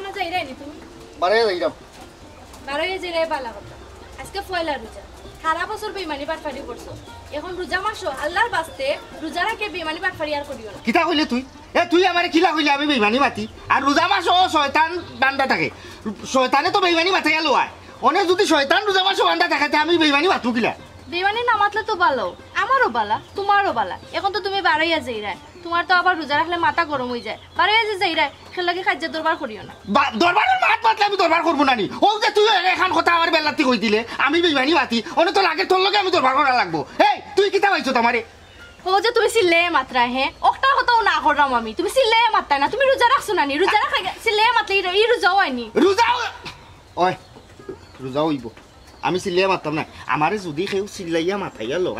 এখনো যাইরাই নি তুমি বারে যাইরাম বারে যাইরাই বালা কথা আজকে পয়লা রোজা সারা বছর বেইমানি বাটফারি করছো এখন রোজা মাসো আল্লাহর বাস্তে রোজা রাখে বেইমানি বাটফারি আর করিও না কিতা কইলে তুই তুই আমারে কিলা কইলে আমি বেইমানি মাতি আর রোজা মাস শয়তান বান্দা থাকে শয়তানে তো বেইমানি মাতে গেল আয় অনেক যদি শয়তান রোজা মাস বান্দা থাকে আমি বেইমানি মাতু কিলা বেইমানি না মাতলে তো ভালো আমারও বালা তোমারও বালা এখন তো তুমি বাড়াইয়া যাইরাই তোমার তো আবার রোজা রাখলে মাথা গরম হয়ে যায় বাড়াইয়া যে যাইরাই খেলাকে খাদ্য দরবার করিও না দরবারের মাত মাতলে আমি দরবার করবো না নি ও যে তুই এখন কথা আমার বেলাতে কই দিলে আমি বেইমানি মাতি অনেক তো লাগে তোর লগে আমি দরবার করা লাগবো এই তুই কিতা পাইছো তোমারে ও যে তুমি সিলে মাত্রা হে ওটার কথাও না করলাম আমি তুমি সিলে মাত্রা না তুমি রোজা রাখছো না নি রোজা রাখা সিলে মাতলে এই রোজাও হয়নি রোজা ওই রোজা হইব আমি সিল্লাইয়া মারতাম না আমারে যদি কেউ সিল্লাইয়া মাথাইয়া লো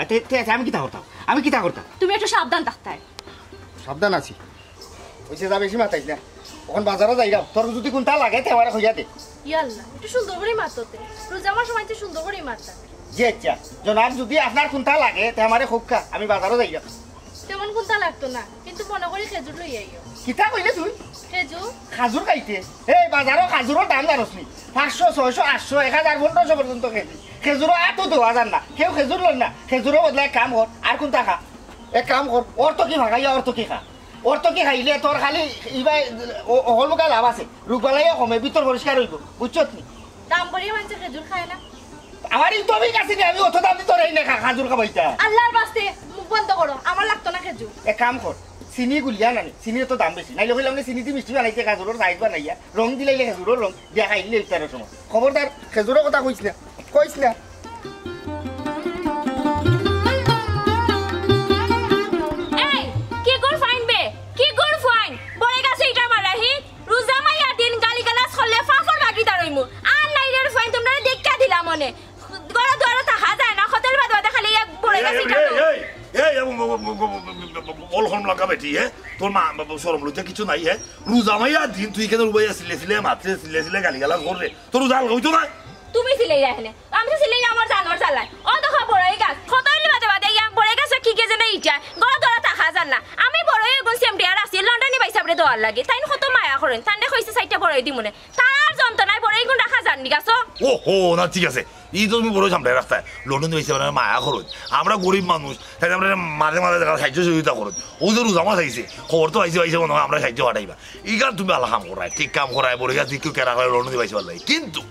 আমি কিতা করতাম আমি কিতা করতাম তুমি একটু সাবধান থাকতে সাবধান আছি ওইসে যা বেশি মাথাইস না ওখান বাজারে যাইরাম তোর যদি কোনটা লাগে তেমারে হইয়া দে ইয়াল্লা একটু সুন্দর করে মারতে রোজা আমার সময় সুন্দর করে মারতা জি আচ্ছা জনাব যদি আপনার কোনটা লাগে তেমারে খুবকা আমি বাজারে যাইরাম তেমন কোনটা লাগতো না কিন্তু মনে করি খেজুর লই আইও কিতা কইলে তুই খেজুর খাজুর খাইতে এই বাজারও খাজুরের দাম জানোস নি 500 600 800 1000 1500 পর্যন্ত কেজি খেজুরও এত 2000 না কেউ খেজুর লন না খেজুরও বদলে এক কাম কর আর কোনটা খা এক কাম কর ওর তো কি ভাগাইয়া ওর তো কি খা ওর তো কি খাইলে তোর খালি ইবাই হলুকা লাভ আছে রোগবালাইও কমে ভিতর পরিষ্কার হইব বুঝছত নি দাম বড়ি মানুষ খেজুর খায় না আমার এই তবে কাছে আমি অত দাম দিতে রই না খাজুর খাবাইতা আল্লাহর বাস্তে মুখ বন্ধ করো আমার লাগতো না খেজুর এক কাম কর চিনি গুলিয়া নানি চিনির তো দাম বেশি নাইলে কইলাম না চিনি দিয়ে মিষ্টি বানাইছে খেজুরের সাইজ বানাইয়া রং দিলাইলে খেজুরের রং দিয়া খাইলে ইফতারের সময় খবরদার খেজুরের কথা কইস না এই কি কর ফাইন বে কি কর ফাইন বড় গাছে এটা মারাহি রোজা মাইয়া দিন গালিগালাজ করলে ফাফর বাকি দাঁড়াইমু আর নাইরের ফাইন তোমরা দেখা দিলা মনে গড়া ধরে থাকা যায় না হোটেল বাদে খালি এক বড় গাছে এটা অলখন লাগা বেটি হে তোর মা সরম লইতে কিছু নাই হে রোজা মাইয়া দিন তুই কেন রুবাইয়া সিলে মাত্রে সিলে গালিগালাজ করে তোর রোজা হইতো না তুমি সিলাই রাখলে আমি তো সিলাই আমার জানোয়ার চালাই ও দেখো বড়ই গাছ হোটেল বাদে ইয়া বড় গাছে কি কে জানে ইটা গড়া ধরে থাকা যায় না আমি বড়ই গুণ সেমডিয়ার আছি লন্ডনে বাইসাবরে দোয়ার লাগে তাই কত মায়া করেন তান্ডে কইছে সাইটটা বড়ই দিমুনে তার যন্ত্রণায় বড়ই গুণ রাখা জাননি গাছো ও হো না ঠিক আছে এই তো তুমি বড় সামনে রাস্তায় লন্ডন হয়েছে মানে মায়া খরচ আমরা গরিব মানুষ তাই আমরা মাঝে মাঝে দেখা সাহায্য সহযোগিতা খরচ ও যে রোজা মাছ আইছে খবর তো আইসে মনে হয় আমরা সাহায্য হাঁটাইবা এই কারণ তুমি আল্লাহ কাম করায় ঠিক কাম করায় বলে গেছে কেউ কেনা করে লন্ডন পাইছে পারলাই কিন্তু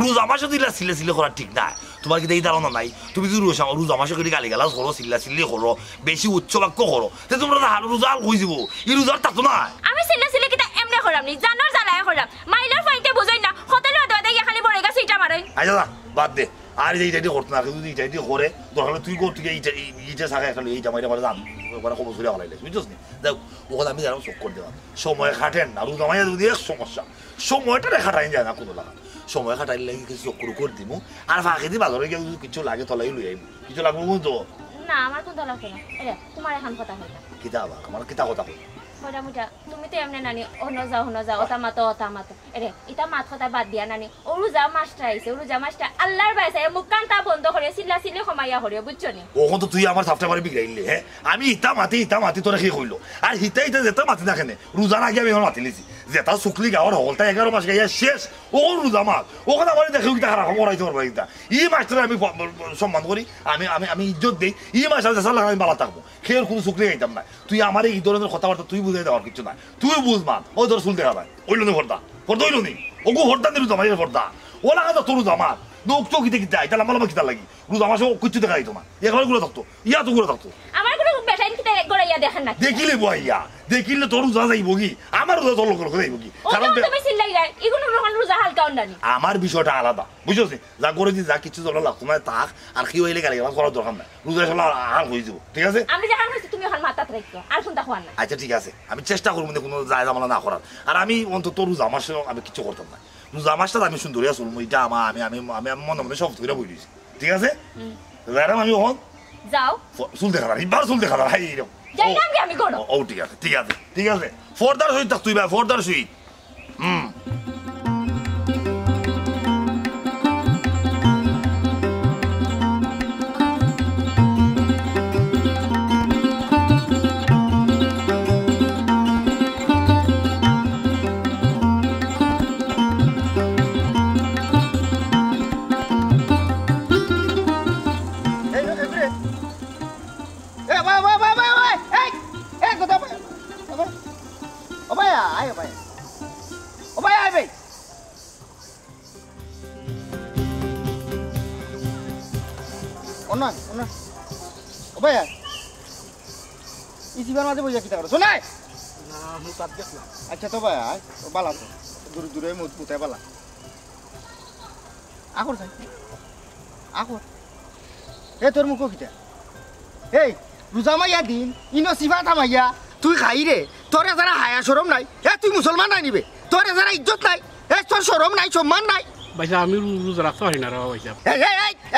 রোজা মাসে দিলা সিলে করা ঠিক না তোমার কিন্তু এই ধারণা নাই তুমি যদি রোজা মাসে করে গালি গালাজ করো সিল্লি করো বেশি উচ্চ বাক্য করো তে তোমরা রোজা হয়ে যাব এই রোজার থাকতো না আমি সিলে কিটা এমনে করাম নি জানোর জ্বালায় করাম মাইলার ফাইতে বুঝাই না হোটেলে বাদে খালি বড় গাছে ইটা মারাই আচ্ছা বাদ দে আর এইটাই করতো না যদি এইটাই করে দরকার তুই কর তুই এইটা থাকে খালি এইটা মাইটা মারা জান খবর ছুড়ে হলাইলে বুঝছিস নি দেখ ওখানে আমি জানো চোখ করে দেওয়া সময় খাটেন না রোজা মাইয়া যদি এক সমস্যা সময়টা খাটাই যায় না কোনো লাগা সময় খাটাইলে কিছু চোখ করে দিমু আর ফাঁকে দি বাজারে গিয়ে কিছু লাগে তলাই লই আইব কিছু লাগবো তো না আমার কোন লাগবে না এরে তোমার এখন কথা হইতা কিতা বা আমার কিতা কথা কই কইরা মুটা তুমি তো এমনে নানি অন্য যাও ওটা মাতো এরে এটা মাত কথা বাদ দিয়া নানি ওরুজা মাস্টার আইছে ওরুজা মাস্টার আল্লাহর বাইসা মুকানটা বন্ধ করে সিল্লি খমাইয়া হরিয়া বুঝছো নি ওখন তো তুই আমার সাফটা মারি বিগাইলে হ্যাঁ আমি ইটা মাতি তোরা কি কইলো আর হিতা যেটা মাতি না কেনে রোজা আগে আমি মাতি লিছি যেটা শুকলি গাওয়ার হলটা 11 মাস গাইয়া শেষ ও রোজা মাস ওখানে আমার দেখো কিটা খারাপ করাইতে পারবো এটা ই মাস্টার আমি সম্মান করি আমি ইজ্জত দেই ই মাস্টার যেসা লাগা আমি ভালো থাকবো খেয়ের কোনো শুকলি গাইতাম না তুই আমার এই ধরনের কথাবার্তা তুই বুঝাই দেওয়ার কিছু না তুই বুঝমান ও ধর চুল দেখা যায় ওইলো নি ভর্তা হইলো নি ওগু ভর্তা দিল জামাই ভর্তা ও লাগা তো তোর জামা লোক তো কিতে কিতে আইতা লম্বা কিতা লাগি রোজা মাসে কিছু দেখা যাইতো না একবার গুলো থাকতো ইয়া তো গুলো থাকতো আমার কোনো বেটাইন কিতে গড়াইয়া দেখেন না দেখিলে বইয়া দেখিলে তোর রোজা যাইব কি আমার রোজা তোর লোক যাইব কি কারণ তুমি সিল্লাই রাই ইগুনো রোজা হালকা অন্ডানি আমার বিষয়টা আলাদা বুঝছস যা করে দি যা কিছু জল লাগতো না তাক আর কি হইলে গালি গালাজ করার দরকার নাই রোজা শালা হাল হই যাব ঠিক আছে আমি যখন হইছি তুমি এখন মাথাত রাখো আর কোনটা হওয়ার না আচ্ছা ঠিক আছে আমি চেষ্টা করব না কোনো যায় জামালা না করার আর আমি অন্তত রোজা মাসে আমি কিছু করতাম না রোজা মাসটা আমি সুন্দরিয়া চলব এটা আমি মনে সব ধরে বই দিছি ঠিক আছে যারাম আমি ওহন যাও চুল দেখা এবার চুল দেখা হাই এরকম যাইলাম কি আমি করো ও ঠিক আছে ফর্দার সহিত থাক তুই ভাই ফর্দার সহিত অনা অনা ও ভাই ইসিবার মাঝে বইয়া কিতা করো শোনাই না আমি তাত গেছিলাম আচ্ছা তো ভাই বালা তো দূরে দূরে মুতায় বালা আকর যাই আকর এ তোর মুখ কিটা এই রোজা মাইয়া দিন ইনো সিফা থামাইয়া তুই খাই রে তোরে যারা হায়া শরম নাই এ তুই মুসলমান নাই নিবে তোরে যারা ইজ্জত নাই এ তোর শরম নাই সম্মান নাই ভাইসা আমি রোজা রাখতে পারি না রে ভাইসা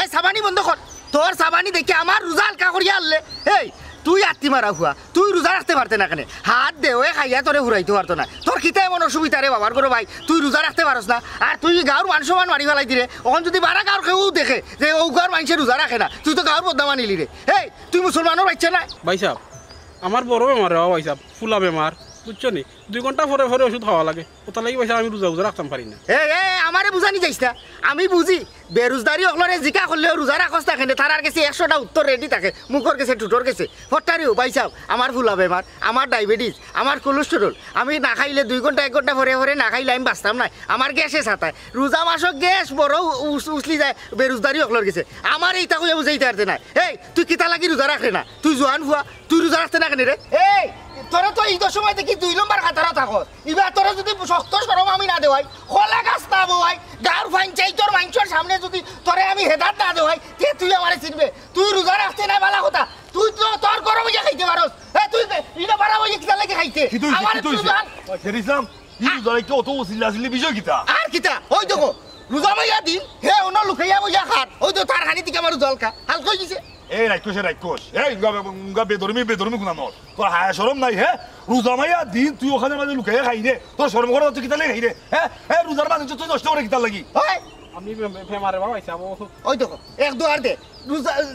এই সাবানি বন্ধ কর তোর সাবানি দেখে আমার রোজা হালকা করিয়া আনলে এই তুই আত্মি মারা হুয়া তুই রোজা রাখতে পারতে না কেন হাত দে ওই খাইয়া তোরে ঘুরাইতে পারতো না তোর কিতা এমন অসুবিধা রে বাবার করো ভাই তুই রোজা রাখতে পারস না আর তুই গাঁর মান সমান মারি ফেলাই দিলে ওখান যদি বারা গাঁর কেউ দেখে যে ও গাঁর মানুষের রোজা রাখে না তুই তো গাঁর বদনাম আনিলি রে এই তুই মুসলমানও বাচ্চা না ভাইসা আমার বড় বেমার রে ভাইসা ফুলা বেমার বুঝছো নি 2 ঘন্টা পরে পরে ওষুধ খাওয়া লাগে ওটা লাগি ভাইসা আমি রোজা রাখতাম পারি না আমারে বুঝানি যাইস না আমি বুঝি বেরোজগারি অকলরে জিকা করলেও রোজা রাখস থাকে তার কাছে 100টা উত্তর রেডি থাকে মুখর কাছে টুটোর কাছে ফটারিও ভাই সাহেব আমার ফুলা বেমার আমার ডায়াবেটিস আমার কোলেস্টেরল আমি না খাইলে 2 ঘন্টা 1 ঘন্টা পরে পরে না খাইলে আমি বাঁচতাম না আমার গ্যাসে ছাতায় রোজা মাসক গ্যাস বড় উছলি যায় বেরোজগারি অকলর কাছে আমার এইটা কইয়া বুঝাইতে পারতে না এই তুই কিতা লাগি রোজা রাখে না তুই জোয়ান ফুয়া তুই রোজা রাখতে না কেন রে এই তোরা তো ঈদের সময় দেখি 2 নম্বর খাতারা থাকো এবার তোরা যদি শক্ত সরম আমি না দেওয়াই খোলা গাছ না বই গাঁর ফাইনচাই তোর মাংসর সামনে যদি তোরে আমি হেদাত না দেওয়াই তে তুই আমারে চিনবে তুই রোজা রাখতে না বালা কথা তুই তো তোর গরম হইয়া খাইতে পারস এ তুই ইনা বাড়া হইয়া কিতা লাগে খাইতে আমার ইসলাম ই রোজা কি অত ওসিলা আসলে বিষয় কিতা আর কিতা ওই দেখো রোজা মাইয়া দিন হে অন্য লুকাইয়া বইয়া খাট ওই তো তার হানি থেকে আমার জলকা হাল কই দিছে এই রাক্ষস এই বেদরমি গুনা নর তোর হায়া শরম নাই হে রোজা মাইয়া দিন তুই ওখানে মাঝে লুকাইয়া খাই রে তোর শরম করে তুই কিতা লাগে খাই রে হ্যাঁ রোজার মাঝে তুই নষ্ট করে কিতা লাগি ওই আমি বেমার রে ভাইসা ওই দেখো এক দুয়ার দে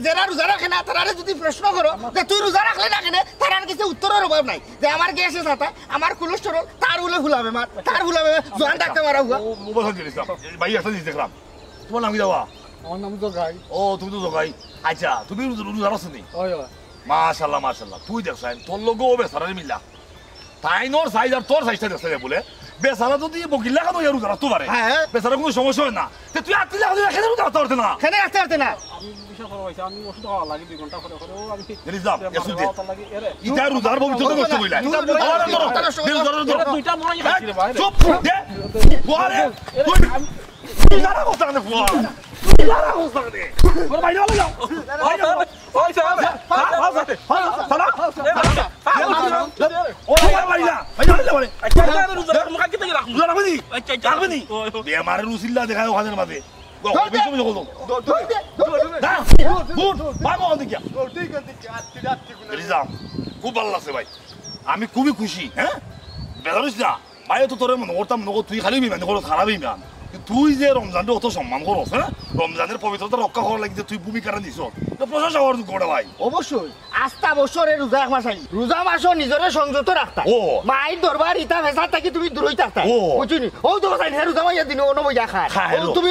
যারা রোজা রাখে না তারা যদি প্রশ্ন করো যে তুই রোজা রাখলে না কেন তার কাছে উত্তরের অভাব নাই যে আমার গ্যাসে ছাতা আমার কোলেস্টেরল তার হলে ফুলাবে মার তার ফুলাবে জোয়ান ডাক্তার মারা হুয়া মোবাইল দিলাম ভাই একটা জিনিস দেখলাম তোমার নাম কি দেওয়া আমার নাম তো গাই ও তুমি তো জগাই আচ্ছা তুমি রোজা রাখছো নি ওই মাশাল্লাহ তুই দেখছাই তোর লগো বেসারা মিলা তাই নোর সাইজ আর তোর সাইজটা দেখছে বলে বেসারা যদি বকিল্লা কেন রোজা রাখতে পারে বেসারা কোনো সমস্যা হয় না তুই আটটি লাগা খেলে রোজা রাখতে পারতে না খেলে রাখতে পারতে না আমি বিশ্বাস করো ভাইসা আমি ওষুধ খাওয়া লাগে 2 ঘন্টা পরে পরে আমি রিজাম এসুদ দে ইটা রোজার পবিত্রতা নষ্ট কইলা দুইটা মনে খাইছি রে ভাই চুপ দে ওরে তুই না রাখো তানে ফুয়া লারা হোসা দে ওর বাইরে চলে যাও ওই সাহেব সালা ওরে বাইরে বলে আচ্ছা রোজা মুখ কি রাখো রোজা রাখবি আচ্ছা রাখবি বেমার রুসিল্লা দেখায় ওখানের মাঝে খুব ভালো লাগছে ভাই আমি খুবই খুশি হ্যাঁ বেজারিস না ভাই তো তোর মনে করতাম তুই খালি বিমান খারাপই বিমান তুই যে রমজানটা অত সম্মান করস হ্যাঁ রমজানের পবিত্রতা রক্ষা করার লাগে তুই ভূমিকাটা দিস প্রশংসা করার যোগ্য ভাই অবশ্যই আস্থা বছরে রোজা মাস আই রোজা মাসও নিজরে সংযত রাখতা মায়ের দরবার ইটা ভেসার থাকি তুমি দূরই থাকতা বুঝিনি ও তো সাইন হে রোজা মাইয়া দিন অন্য বইয়া খায় তুমি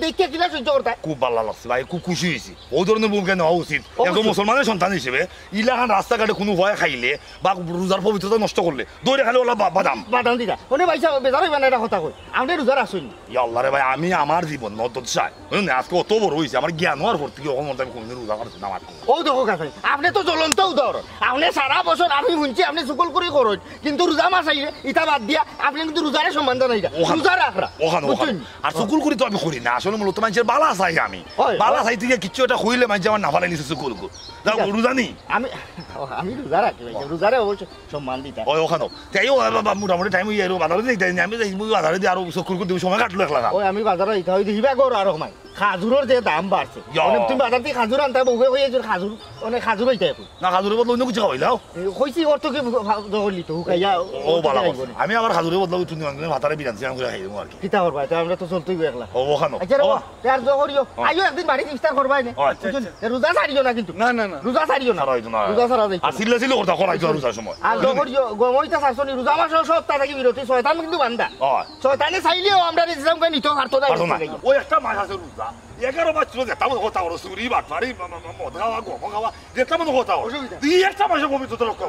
দেখতে কিলা সহ্য করতা খুব ভালো লাগছে ভাই খুব খুশি হয়েছি ও ধরনের ভূমিকা নেওয়া উচিত একজন মুসলমানের সন্তান হিসেবে ইলাখান রাস্তাঘাটে কোনো ভয় খাইলে বা রোজার পবিত্রতা নষ্ট করলে দৌড়ে খালে ওলা বাদাম দিতা ওনে ভাইসা বেজার হইবা না এটা কথা কই আপনি রোজা রাখছেন আল্লাহ রে ভাই আমি আমার জীবন নদত চাই আজকে অত বড় হয়েছে আমার জ্ঞান হওয়ার পর থেকে আমি কোনদিন রোজা করছি না আমার ও দেখো কাছে আপনি তো জ্বলন্ত উদাহরণ আপনি সারা বছর আমি শুনছি আপনি সুকল করে করেন কিন্তু রোজা মাস আইলে ইটা বাদ দিয়া আপনি কিন্তু রোজারে সম্মান জানাই রোজা রাখরা আর সুকুল করি তো আমি করি না আসলে মূলত মানুষের বালা চাই আমি বালা চাই থেকে কিছু একটা হইলে মানুষ আমার নাফালাই নিছে সুকুল রোজা নি আমি রোজা রাখি রোজারে অবশ্য সম্মান দিতা ওই ওখানে তাই মোটামুটি টাইম হয়ে যাবো বাজারে দিতে আমি বাজারে দিয়ে আরো সুকুল করে সময় কাটলো একলা ওই আমি বাজারে দিতে হয় দেখিবা গর আর সময় খাজুরের যে দাম বাড়ছে তুমি বাজার থেকে খাজুর আনতে বউকে হয়ে খাজুর অনেক খাজুর হইতে না খাজুরের বদলে অন্য কিছু খাওয়াইলাও কইছি অর্থ কি জগলি তো হুকাইয়া ও বালা আমি আবার খাজুরের বদলে তুমি ভাতারে বিরান সিয়াম করে খাই দেবো আর কি কিতা করবা তো আমরা তো চলতেই একলা ও ওখানে আচ্ছা রে আর জগরিও আইও একদিন বাড়ি ইফতার করবাই না রোজা ছাড়িও না কিন্তু না রোজা ছাড়িও না রোজা ছাড়া যাই আর সিল্লা সিল্লা করতে করাইতো রোজার সময় আর জগরিও গমইতা ছাড়ছনি রোজা মাস সপ্তাহ থেকে বিরতি শয়তান কিন্তু বান্দা শয়তানে চাইলেও আমরা ইসলাম কই নিতে পারতো না ওই একটা মাস আছে রোজা 11 মাস চলে যেতাম কথা ওর সুরি বাটপারি মদ খাওয়া গম খাওয়া যেতাম কথা তুই একটা মাসে পবিত্রতা রক্ষা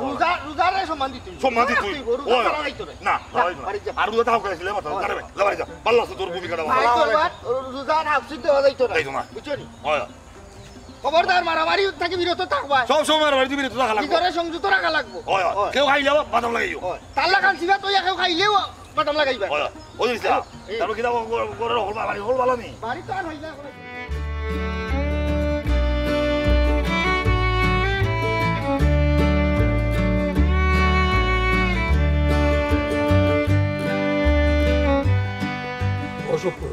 রোজারে সম্মান দিতে না আর রোজা তাও করেছিল মাথা যাবে যাবে যা ভালো আছে তোর ভূমিকাটা রোজার হাফ সিদ্ধ হয়ে যাইতো না বুঝছো নি খবরদার মারামারি থাকি বিরত থাকবা সব সময় আর বাড়িতে বিরত থাকা লাগবে ভিতরে সংযুক্ত রাখা লাগবো হয় হয় কেউ খাইলে বাদাম লাগাইও তার লাগান সিবা তো কেউ খাইলেও বাদাম লাগাইবা হয় ওই দিছে তারপর কিতা করে হল বাড়ি হল ভালো নি বাড়ি তো আর হইলা অসুপুর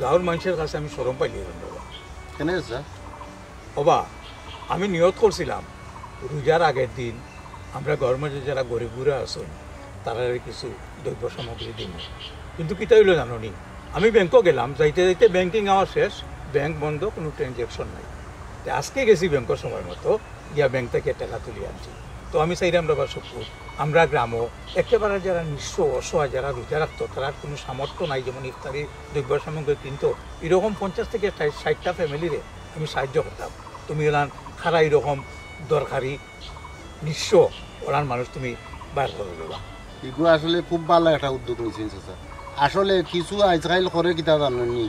গাঁৱৰ মানুষের কাছে আমি সরম পাইলি বাবা কেন স্যার বাবা আমি নিয়ত করছিলাম রোজার আগের দিন আমরা ঘর মাঝে যারা গরিব গুড়া আছেন তারা কিছু দ্রব্য সামগ্রী দিন কিন্তু কিতা হইল জানি আমি ব্যাংকও গেলাম যাইতে যাইতে ব্যাংকিং আমার শেষ ব্যাংক বন্ধ কোনো ট্রানজ্যাকশন নাই আজকে গেছি ব্যাংকের সময় মতো গিয়া ব্যাংক থেকে টাকা তুলে আনছি তো আমি চাইলাম বাবা সুপুর আমরা গ্রামও একেবারে যারা নিঃস্ব অসহায় যারা রোজা রাখতো তারা কোনো সামর্থ্য নাই যেমন ইফতারি দ্রব্য সামগ্রী কিনতো এরকম 50 থেকে 60টা ফ্যামিলিরে আমি সাহায্য করতাম তুমি ওলান খারা এরকম দরকারি নিঃস্ব ওলান মানুষ তুমি বাইর করে দেবা এগুলো আসলে খুব ভালো একটা উদ্যোগ নিয়েছেন স্যার আসলে কিছু আজকাল করে কিতা জানেননি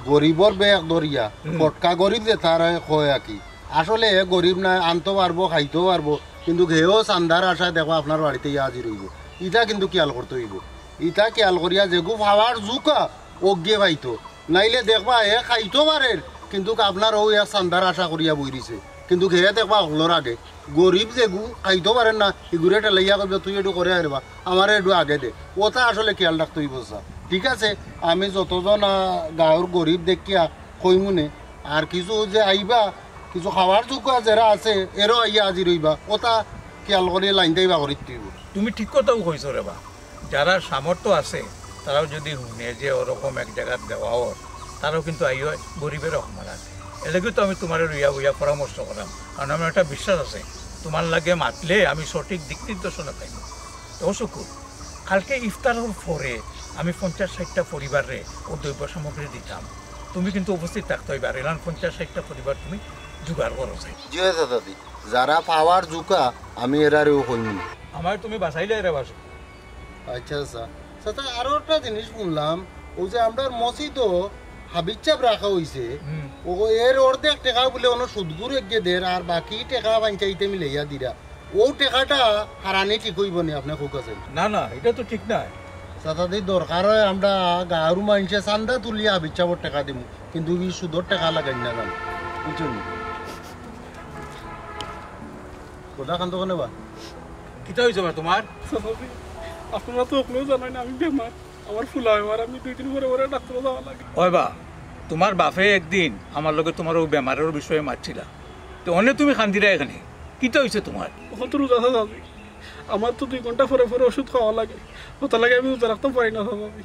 গরিবর বেগ দরিয়া ফটকা গরিব যে তার কয় আর কি আসলে গরিব না আনতে পারবো খাইতেও পারবো কিন্তু ঘেও চান্দার আশায় দেখো আপনার বাড়িতে আজি রইব ইটা কিন্তু খেয়াল করতে হইব ইটা খেয়াল করিয়া যেগু ভাবার জুকা অজ্ঞে পাইতো নাইলে দেখবা এ খাইতো পারে কিন্তু আপনার ও এক চান্দার আশা করিয়া বইরিছে কিন্তু ঘেয়ে দেখবা হলোর আগে গরিব যেগু খাইতো পারেন না এগুলো টেলাইয়া করবে তুই একটু করে আরবা আমার একটু আগে দে ওটা আসলে খেয়াল রাখতে হইব স্যার ঠিক আছে আমি যতজন গাঁৱৰ গরিব দেখিয়া কইমুনে আর কিছু যে আইবা কিছু খাওয়ার যোগ্য যারা আছে এরও আইয়া আজি রইবা ওটা খেয়াল করে লাইন দেবা করি তুমি ঠিক কথাও কইছো রে বা যারা সামর্থ্য আছে তারাও যদি শুনে যে ওরকম এক জায়গাত দেওয়া ওর তারাও কিন্তু আইও গরিবের অসমান আছে এলাকি তো আমি তোমার রইয়া বইয়া পরামর্শ করাম কারণ আমার একটা বিশ্বাস আছে তোমার লাগে মাতলে আমি সঠিক দিক নির্দেশনা পাইব তো শুকুর কালকে ইফতারের পরে আমি 50-60টা পরিবারে ও দ্রব্য সামগ্রী দিতাম তুমি কিন্তু উপস্থিত থাকতে হইবে আর এলান 50-60টা পরিবার তুমি জোগাড় করো চাই জি দাদি যারা পাওয়ার জুকা আমি এরারেও কইনি আমার তুমি বাঁচাইলে রে বাসু আচ্ছা স্যার স্যার আরো একটা জিনিস শুনলাম ও যে আমরা মসজিদও হাবিজ চাপ রাখা হয়েছে ও এর অর্ধেক টাকা বলে অন্য সুদগুর এগিয়ে দের আর বাকি টাকা পঞ্চায়েতে মিলাইয়া দিরা ও টাকাটা হারানি ঠিক হইব নি আপনি খুব আছেন না না এটা তো ঠিক নাই সাথে দরকার হয় আমরা গাঁর মানুষে চান্দা তুলিয়া হাবিজ চাপর টাকা দিব কিন্তু এই সুদর টাকা লাগাই না জানো বুঝছেন কোথা খান তো কেন বা কিতা হয়েছে বা তোমার আপনারা তো ওগুলো জানেন আমি বেমার আমার ফুলা বেমার আমি 2 দিন পরে পরে ডাক্তার যাওয়া লাগে ওই বা তোমার বাপে একদিন আমার লগে তোমার ওই বেমারের বিষয়ে মারছিলা তো অনেক তুমি খান্দিরা এখানে কিতা হয়েছে তোমার ওখান তো রোজা যাবি আমার তো 2 ঘন্টা পরে পরে ওষুধ খাওয়া লাগে ওটা লাগে আমি রোজা রাখতে পারি না যাবি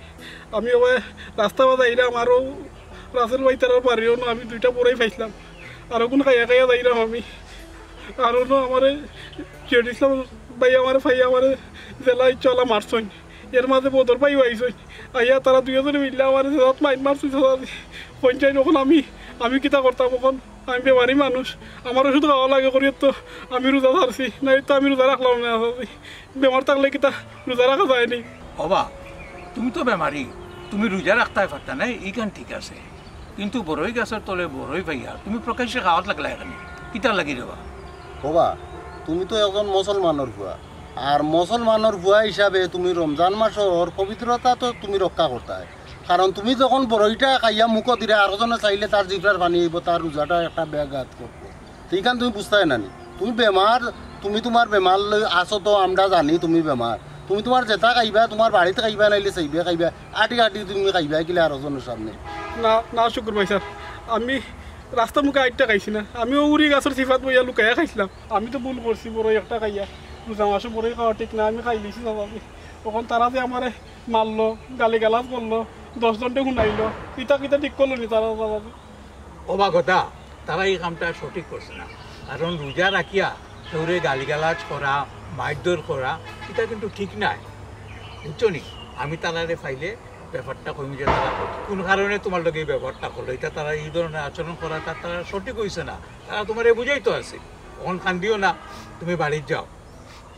আমি ওই রাস্তা বাজা আইলাম আরও রাসেল ভাই তার পারিও না আমি 2টা পরেই পাইছিলাম আরও কোন খাইয়া খাইয়া যাইলাম আমি আরও না আমার জিয়র ইসলাম ভাই আমার ভাই আমার জেলায় চলা মারছই এর মাঝে বদর পাই আইসই আইয়া তারা 2 জনে মিললে আমার মাইন মারছি পঞ্চায়েত ওখান আমি কিতা করতাম ওখান আমি বেমারি মানুষ আমার ওষুধ খাওয়া লাগে করি তো আমি রোজা ছাড়ছি না তো আমি রোজা রাখলাম না বেমার থাকলে কিতা রোজা রাখা যায়নি বাবা তুমি তো বেমারি তুমি রোজা রাখতে পারতা না এইখান ঠিক আছে কিন্তু বড়ই গাছের তলে বড়ই পাইয়া তুমি প্রকাশ্যে খাওয়াত লাগলা এখানে কিতা লাগি দেবা বাবা তুমি তো একজন মুসলমানের ভুয়া আর মুসলমানের ভুয়া হিসাবে তুমি রমজান মাসের পবিত্রতা তো তুমি রক্ষা করতে হয় কারণ তুমি যখন বড়ইটা খাইয়া মুখো দিলে আরেকজনে চাইলে তার জিভটার পানি আইব তার রোজাটা একটা ব্যাঘাত করবো সেইখান তুমি বুঝতে না তুমি বেমার তুমি তোমার বেমার আসো তো আমরা জানি তুমি বেমার তুমি তোমার যেটা খাইবা তোমার বাড়িতে খাইবা নাইলে চাইবে খাইবা আটি আটি তুমি খাইবা কিলে আরেকজনের সামনে না না শুক্র ভাই স্যার আমি রাস্তা মুখে 8টা খাইছি না আমিও উড়ি গাছের সিফাত বইয়া লুকাইয়া খাইছিলাম আমি তো ভুল করছি বড় একটা খাইয়া রোজা মাসে বড়ই খাওয়া ঠিক না আমি খাই লিছি না ভাবি তখন তারা যে আমার মারলো গালি গালাজ করলো 10 জনটে শুনাইলো কিতা কিতা ঠিক করলো নি তারা ভাবি অবাগতা তারা এই কামটা সঠিক করছে না কারণ রোজা রাখিয়া তোরে গালিগালাজ করা মারধর করা এটা কিন্তু ঠিক নাই বুঝছো নি আমি তারারে ফাইলে ব্যাপারটা কমি যে তারা কোন কারণে তোমার লগে এই ব্যাপারটা করলো এটা তারা এই ধরনের আচরণ করাটা তারা সঠিক হয়েছে না তারা তোমার বুঝাই তো আছে তখন কান্দিও না তুমি বাড়ি যাও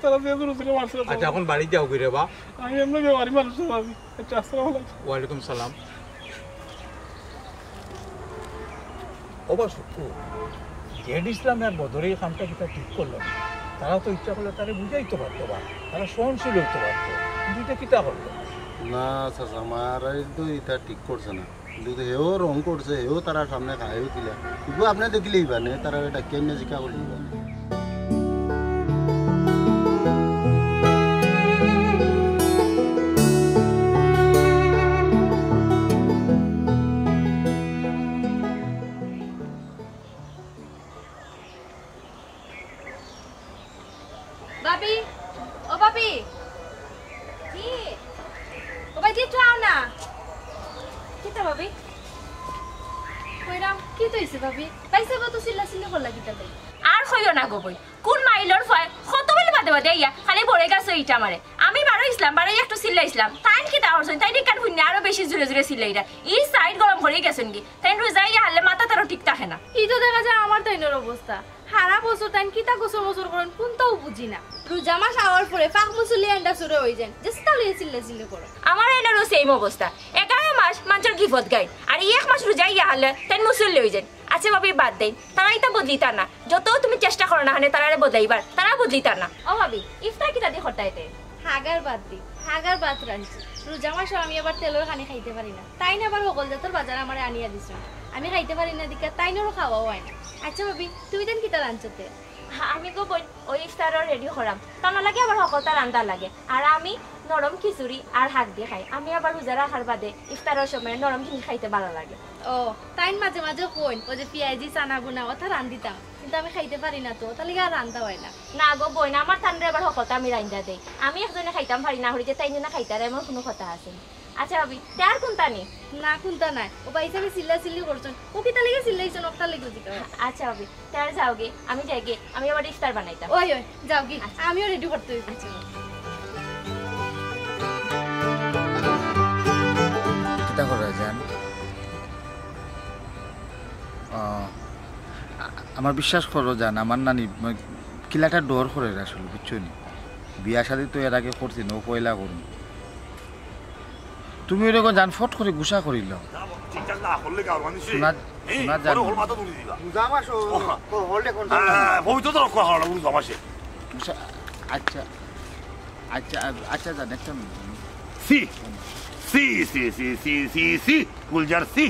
তারা যে রোজা মারছে আচ্ছা এখন বাড়ি যাও গিরে বা আমি এমনি বেমারি মানুষ ভাবি আচ্ছা আসসালামু আলাইকুম ওয়ালাইকুম সালাম অবশ্য জেড ইসলামের বদরে এই কামটা কিতা ঠিক করলো না। তারা তো ইচ্ছা করলে তারা বুঝাইতে পারতো বা তারা সহনশীল হইতে পারতো, কিন্তু এটা কিতা করলো না চাচা আমার তো এটা ঠিক করছে না, কিন্তু হেও রং করছে, হেও তারা সামনে খাইও দিলা, কিন্তু আপনি দেখলেই পানে তারা এটা কেমনে জিকা করলি পানে। বাবি ও বাবি কি ও ভাই কি চাও না কিতা বাবি কইরাম কি তইছে বাবি পাইছে কত সিল্লা সিল্লা করলা কিতা তাই আর কইও না গো বই কোন মাইলর ফয় কত বেলে বাদে বাদে ইয়া খালি বড়ে গেছে ইটা মারে আমি বারো ইসলাম বারো একটু সিল্লা ইসলাম তাই কি দাও হইছেন তাই কাট ভুনি আরো বেশি জুরে জুরে সিল্লাইরা ই সাইড গরম করে গেছেন কি তাই রোজাই হালে মাথা তারও ঠিক থাকে না ই তো দেখা যায় আমার তাইনের অবস্থা হারা বছর তাই কিতা গোসল মোসল করেন কোনটাও বুঝি না রোজা মাস আওয়ার পরে পাক মুসলি এন্ডা শুরু হই যান জাস্ট তাহলে সিল্লা সিল্লা করো আমার এনারও সেম অবস্থা 11 মাস মানুষের গিফট গাইড আর এক মাস রোজা ইয়া হালে তাই মুসলি হই যান আচ্ছা ভাবি বাদ দেন তারা এটা বদলিতা না যত তুমি চেষ্টা করো না হানে তারারে বদলাইবার তারা বদলিতা না ও ভাবি ইফতার কিতা দি হটাইতে হাগার বাদ দি হাগার বাদ রাখছি রোজা মাসে আমি আবার তেলের খানি খাইতে পারি না তাই না আবার সকল জাতের বাজার আমারে আনিয়া দিছো আমি খাইতে পারি না দিকা তাইনেরও খাওয়াও হয় না আচ্ছা ভাবি তুমি দেন কিতা রাঁধতে আমি গো বই ওই ইফতারও রেডি করাম তা না লাগে আবার সকলটা রান্না লাগে আর আমি নরম খিচুড়ি আর শাক দিয়ে খাই আমি আবার রোজা রাখার বাদে ইফতারের সময় নরম জিনিস খাইতে ভালো লাগে ও তাই মাঝে মাঝে কইন ও যে পিয়াজি চানা গুনা ওটা রান্ধিতাম কিন্তু আমি খাইতে পারি না তো তাহলে আর রান্না হয় না না গো বই না আমার ঠান্ডা আবার সকলটা আমি রান্না দেই আমি একজনে খাইতাম পারি না হলে যে তাই না খাইতে আর এমন কোনো কথা আছে আচ্ছা ভাবি তার কোনটা নি না কোনটা নাই ও পাইছে আমি সিল্লা সিল্লি করছন ও কি তালিকে সিল্লাইছন ওটা লাগি দিতে আচ্ছা ভাবি তার যাওগে আমি যাইগে আমি আবার ইফতার বানাইতাম ওই ওই যাও কি আমিও রেডি করতে হইছে কিতা করা যান আমার বিশ্বাস করো জান আমার নানি কিলাটা ডর করে আসলে বুঝছো নি বিয়া শাদি তো এর আগে করছি নো পয়লা করুন তুমি এরকম জান ফট করে গুসা করিল আচ্ছা আচ্ছা আচ্ছা জান একটা সি সি সি সি সি সি সি গুলজার সি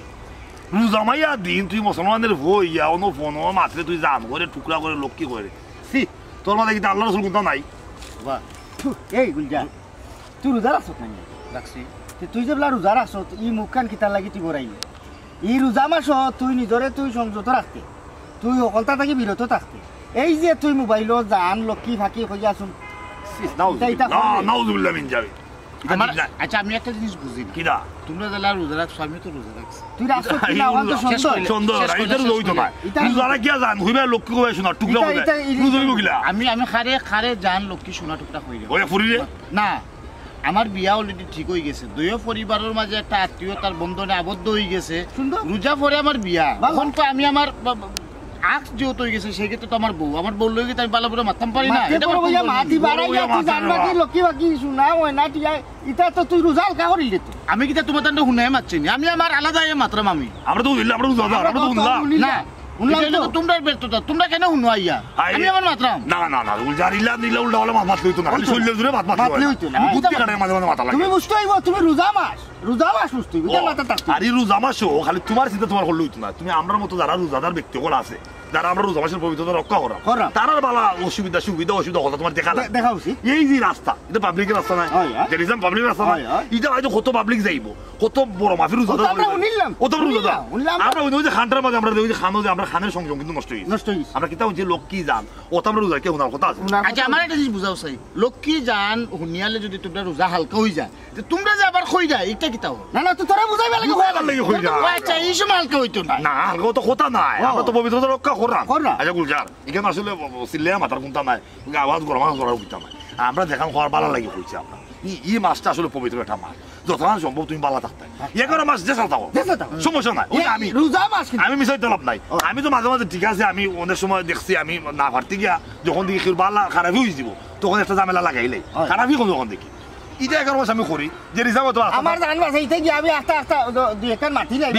রোজামাইয়া দিন তুই মুসলমানের ভইয়া অন্য ফোন মাত্রে তুই জান করে টুকরা করে লক্ষ্মী করে সি তোর মাঝে কিন্তু আল্লাহ রসুল কোনটা নাই বাবা এই গুলজা তুই রোজা রাখছ না রাখছি তুই যে বলা রোজা রাখছ ই মুখখান কিতার লাগি তুই বরাই ই রোজা মাস তুই নিজরে তুই সংযত রাখতে তুই অকলতা থাকি বিরত থাকতে এই যে তুই মোবাইলও জান লক্ষ্মী ফাঁকি হয়ে আসুন নাউজুবিল্লাহ মিন যাবে আচ্ছা আমি একটা জিনিস বুঝি কিরা তোমরা যারা রোজা রাখছো আমি তো রোজা রাখছি তুই রাখছো কি না আমার তো সুন্দর এটা রইতো না রোজা রাখিয়া জান হইবা লক্ষ্মী কই শোনা টুকরা কই রোজা গিলা আমি খারে খারে জান লক্ষ্মী শোনা টুকরা কই রে ওই ফুরি রে না আমার বিয়া অলরেডি ঠিক হয়ে গেছে দুইও পরিবারের মাঝে একটা আত্মীয়তার বন্ধনে আবদ্ধ হয়ে গেছে রোজা পরে আমার বিয়া এখন তো আমি আমার আখ যেহেতু হয়ে গেছে সেক্ষেত্রে তো আমার বউ লইগে আমি ভালো করে মারতাম পারি না এটা মাটি বাড়াইয়া তুই জানবাকি লক্ষ্মী বাকি শোনা হয় না টিয়া এটা তো তুই রোজা হালকা করি রে আমি কিটা তোমার তান্ডে শুনাই মারছি না আমি আমার আলাদা মাত্রাম আমি আমরা তো না তোমরা ব্যর্থতা তোমরা কেন শুনাইয়া আমি আমার মাত্রাম না না না উলজারিলা নিলা উল্টা হলে মাত লইতো না খালি শরীর জুড়ে মাত লইতো না বুদ্ধি কাটে মাঝে মাঝে মাথা লাগে তুমি বুঝতে হইব তুমি রোজা মাস বুঝতে হইব মাথা থাকতে আরে রোজা মাসও খালি তোমার চিন্তা তোমার হল লইতো না তুমি আমরার মতো যারা রোজাদার ব্যক্তিগুলো আছে যারা আমরা রোজা মাসের পবিত্রতা রক্ষা করা তারার বালা অসুবিধা কথা তোমার দেখা উচিত এই যে রাস্তা এটা পাবলিকের রাস্তা নাই টেলিভিশন পাবলিক রাস্তা নাই এটা হয়তো কত পাবলিক যাইব কত বড় মাফি রোজাদার কত রোজাদার আমরা ওই যে খানটার মাঝে আমরা ওই যে খানো যে আমরা খানের সংযম কিন্তু নষ্ট হয়েছে আমরা কিন্তু যে লক্ষ্মী যান ওটা আমরা রোজা কেউ কথা আছে আচ্ছা আমার একটা জিনিস বুঝাও চাই লক্ষ্মী যান হুনিয়ালে যদি তোমরা রোজা হালকা হয়ে যায় তোমরা যে আবার খই যায় এটা কিতাও না না তো তোরা বুঝাইবা লাগে হয়ে যায় আচ্ছা এই সময় হালকা হইতো না না হালকা তো কথা নাই আমরা তো পবিত্রতা রক্ষা করলাম আচ্ছা গুলজার এখানে আসলে সিল্লে মাথার কোনটা নাই আওয়াজ গরম করার কোনটা নাই আমরা দেখান হওয়ার ভালো লাগে হয়েছে আমরা এই মাছটা আসলে পবিত্র একটা মাছ যতক্ষণ সম্ভব তুমি ভালো থাকতে 11 মাস যে চালাও সমস্যা নাই ওই আমি রোজা মাস আমি মিশাইতে লাভ নাই আমি তো মাঝে মাঝে ঠিক আছে আমি অনেক সময় দেখছি আমি না পারতে গিয়া যখন দেখি বালা খারাপই হয়ে যাব তখন একটা ঝামেলা লাগাইলে খারাপই কোন যখন দেখি এটা 11 মাস আমি করি যে রিজার্ভ তো আমার জান বাসা ইতে গিয়ে আমি আস্তে আস্তে দুই একান মাটি লাই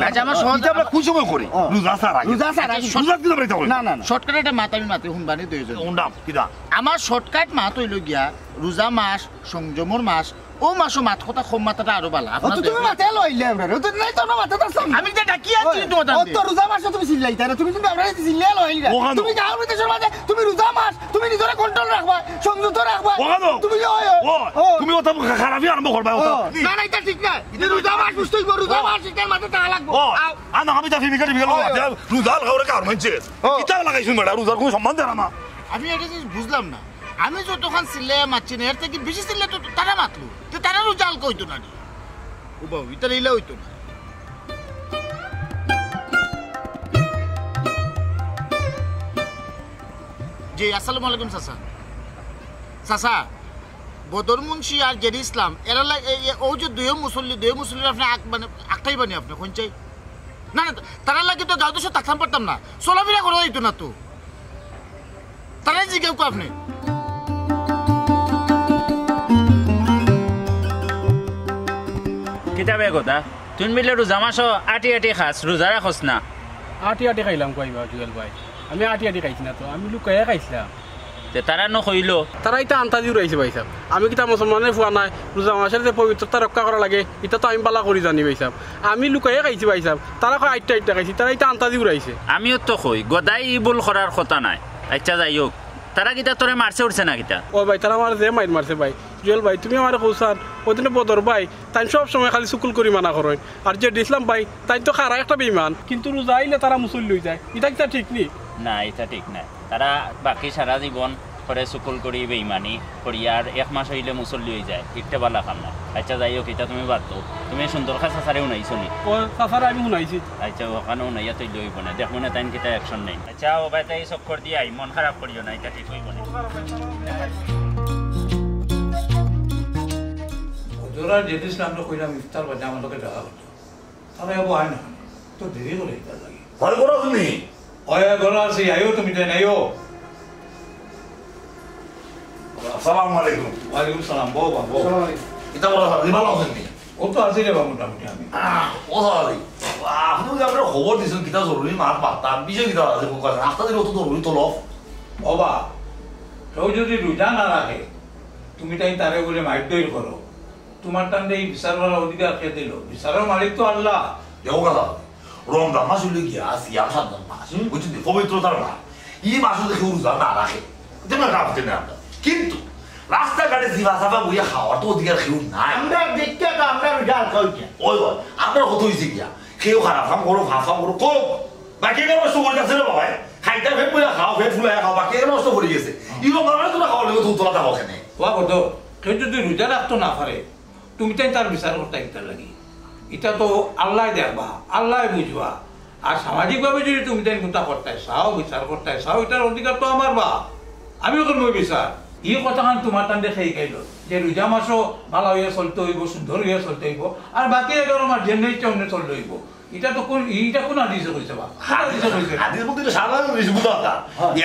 আচ্ছা আমার এটা আমরা কোন সময় করি রোজা ছাড়া রোজা ছাড়া রোজা কি আমরা এটা করি না না শর্টকাট একটা মাত আমি মাতে শুনবানি দুইজন উন্ডাম কিটা আমার শর্টকাট মাত হইল গিয়া রোজা মাস সংযমর মাস ও মাসও মাত কথা কম মাত্রাটা আরো ভালো তো তুমি মাতে লইলে আমরা তো নাই তো না মাতে আসলাম আমি যে ডাকি আছি তোমার ও তো রোজা মাস তুমি চিল্লাইতা না তুমি কিন্তু আমরা চিল্লাই লইলা তুমি গাঁও বিদেশের মাঝে তুমি রোজা মাস তুমি নিজরে কন্ট্রোল রাখবা সংযত রাখবা তুমি তুমি ওটা খারাপই আরম্ভ করবা ওটা না না এটা ঠিক না এটা রোজা মাস বুঝতেই রোজা মাস এটার মাথা টাকা লাগবে আনা আমি তা ফিমিকারি বিগেল রোজা লাগাওরে কার মানছে কিটা লাগাইছ মেডা রোজার কোনো সম্বন্ধ না মা আমি এটা জিনিস বুঝলাম না আমি যতক্ষণ চিল্লে মারছি না এর থেকে বেশি চিল্লে তো তারা মাতলো তো তারা রোজাল কইতো না ও বাবু এটা ইলা হইতো না জি আসসালামু আলাইকুম চাচা চাচা বদর মুন্সি আর জেরি ইসলাম এরা ও যে দুই মুসল্লি আপনি মানে একটাই বানি আপনি কোন চাই না না তারা লাগে তো গাঁও দেশে থাকতাম পারতাম না চলাফেরা করা যাইতো না তো তারা জিজ্ঞেস আপনি কিতাবে কথা তুমি মিলে রোজা মাস আটি আটি খাস রোজা রাখস না আটি আটি খাইলাম কইবা জুয়েল ভাই আমি আটি আটি খাইছি না তো আমি লুকাইয়া খাইছিলাম তে তারা নকইল তারা এটা আন্তাজি উড়াইছে ভাই সাহেব আমি কিতা মুসলমানের ফুয়া নাই রোজা মাসের যে পবিত্রতা রক্ষা করা লাগে এটা তো আমি পালা করি জানি ভাই সাহেব আমি লুকাইয়া খাইছি ভাই সাহেব তারা কয় আইটা খাইছি তারা এটা আন্তাজি উড়াইছে আমিও তো কই গদাই ইবুল করার কথা নাই আচ্ছা যাই হোক তারা কিতা তোরে মারছে উঠছে না কিতা ও ভাই তারা আমার যে মাইর মারছে ভাই জুয়েল ভাই তুমি আমার কৌসান ওই দিনে বদর ভাই তাই সব সময় খালি চুকুল করি মানা করেন আর যে ইসলাম ভাই তাই তো খারা একটা বেইমান কিন্তু রোজা আইলে তারা মুসল্লি হয়ে যায় এটা কিতা ঠিক নি না এটা ঠিক না তারা বাকি সারা জীবন করে চুকুল করি বেইমানি করি আর 1 মাস হইলে মুসল্লি হয়ে যায় ইটটা বালা খাম না আচ্ছা যাই হোক এটা তুমি বাদ দাও তুমি সুন্দর খাসা সারে উনাইছো নি ও সাসারে আমি শুনাইছি আচ্ছা ওখানে উনাইয়া তুই লইব না দেখো না তাই কিতা অ্যাকশন নেই আচ্ছা ও ভাই তাই সব করে দিয়ে মন খারাপ করিও না এটা ঠিক হইব না ওরা যেদিস আমরা কইলাম ইফতার বাজে আমার লোকে দেখা হতো তারা যাবো হয় না তো দেরি করে ইফতার লাগে ভালো করো তুমি ওই ঘরে আছি আইও তুমি তাই নাইও আসসালামু আলাইকুম ওয়ালাইকুম সালাম বউ বাবু এটা বড় ভালো ভালো আছেন নি ও তো আছে রে বাবু মোটামুটি আমি ও সালি আপনি যে আমরা খবর দিছেন কিটা জরুরি মার পাতা বিষয় কিটা আছে কোন কথা রাস্তা দিয়ে অত জরুরি তো লফ বাবা কেউ যদি রোজা না রাখে তুমি তাই তারে বলে মাইট দইর করো তোমার টান্ডে এই বিচার করার অধিকার কে দিল বিচারের মালিক তো আল্লাহ দেখো কথা রমজান মাস হইলে গিয়া সিয়াম সাধন মাস বুঝছেন পবিত্রতার মাস এই মাসে দেখে রোজা না রাখে যেমন রাখতে না আমরা কিন্তু রাস্তাঘাটে জিবা সাফা বইয়া খাওয়ার তো অধিকার কেউ নাই আমরা দেখতে তো আমরা রোজা কইছে ওই আমরা কত হয়েছে গিয়া কেউ খারাপ কাম করো ভাফাম করো কোক বাকি কেন নষ্ট করে যাচ্ছে রে বাবা খাইটা ফেট বইয়া খাও ফেট ফুলাই খাও বাকি কেন নষ্ট করে গেছে ইরো মানে তোরা খাওয়া লেগে তোলা যাবো কেন ওয়া কত কেউ যদি রোজা রাখতো না পারে তুমি তাই তার বিচার করতে ইতার লাগি এটা তো আল্লাহ দেখবা আল্লাহ বুঝবা আর সামাজিকভাবে যদি তুমি তাই কোনটা করতে চাও বিচার করতে চাও এটার অধিকার তো আমার বা আমিও করবো বিচার এই কথাখান তোমার টান দেখে গাইল যে রোজা মাসও ভালো হইয়া চলতে হইব সুন্দর হইয়া চলতে হইব আর বাকি 11 মাস যেন ইচ্ছা অন্য চলতে হইব এটা তো কোন এইটা কোন হাদিসে কইছে বা হাদিসে কইছে হাদিস বলতে সাধারণ বুঝা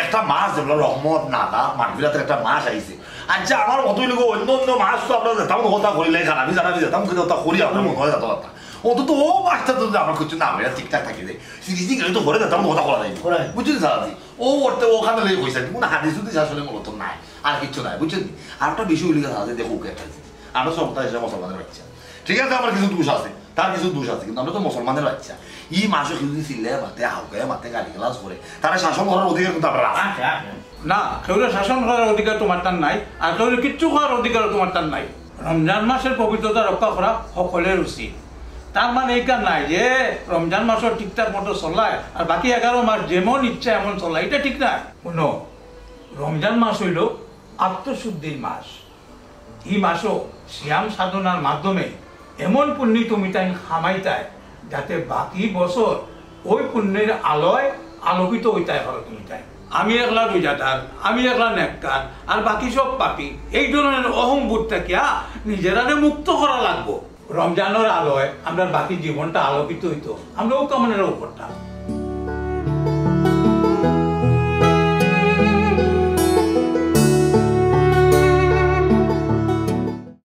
একটা মাস যেমন রহমত নাদা মাহফিলাতে একটা মাস আইছে আচ্ছা আমার মতই লোক অন্য অন্য মাস তো আমরা যেতাম কথা করিলে জানাবি যেতাম কিন্তু ওটা করি আমরা মনে হয় যেত কথা অন্তত ও মাসটা তো আমার কিছু না আমরা ঠিকঠাক থাকি দেয় সিরিজি গেলে তো ঘরে যেতাম কথা করা যায় বুঝলি সারাদি ও করতে ওখানে লেগে কইছে কোনো হাদিস যদি আসলে মূলত নাই আর কিছু নাই বুঝছেন আর একটা বিষয় হইলে আছে দেখো একটা আমরা সপ্তাহে হিসেবে মুসলমানের বাচ্চা ঠিক আছে আমার কিছু দোষ আছে তার কিছু দোষ আছে কিন্তু আমরা তো মুসলমানের বাচ্চা এই মাসে কেউ যদি চিল্লে মাতে হাউকে মাতে গালি গালাজ করে তারা শাসন করার অধিকার কিন্তু আমরা না কেউরে শাসন করার অধিকার তোমার টান নাই আর কেউরে কিচ্ছু করার অধিকার তোমার টান নাই রমজান মাসের পবিত্রতা রক্ষা করা সকলের উচিত তার মানে এইটা নাই যে রমজান মাসের ঠিকঠাক মতো চলায় আর বাকি 11 মাস যেমন ইচ্ছা এমন চলায় এটা ঠিক নাই শুনো রমজান মাস হইল আত্মশুদ্ধির মাস এই মাসও সিয়াম সাধনার মাধ্যমে এমন পুণ্য তুমি তাই খামাইতায় যাতে বাকি বছর ওই পুণ্যের আলোয় আলোকিত হইতায় পারো তুমি তাই আমি একলা রোজাদার আমি একলা নেককার আর বাকি সব পাপি এই ধরনের অহংবোধ থেকে নিজেরারে মুক্ত করা লাগবো রমজানের আলোয় আমরা বাকি জীবনটা আলোকিত হইতো আমরাও কামনেরও করতাম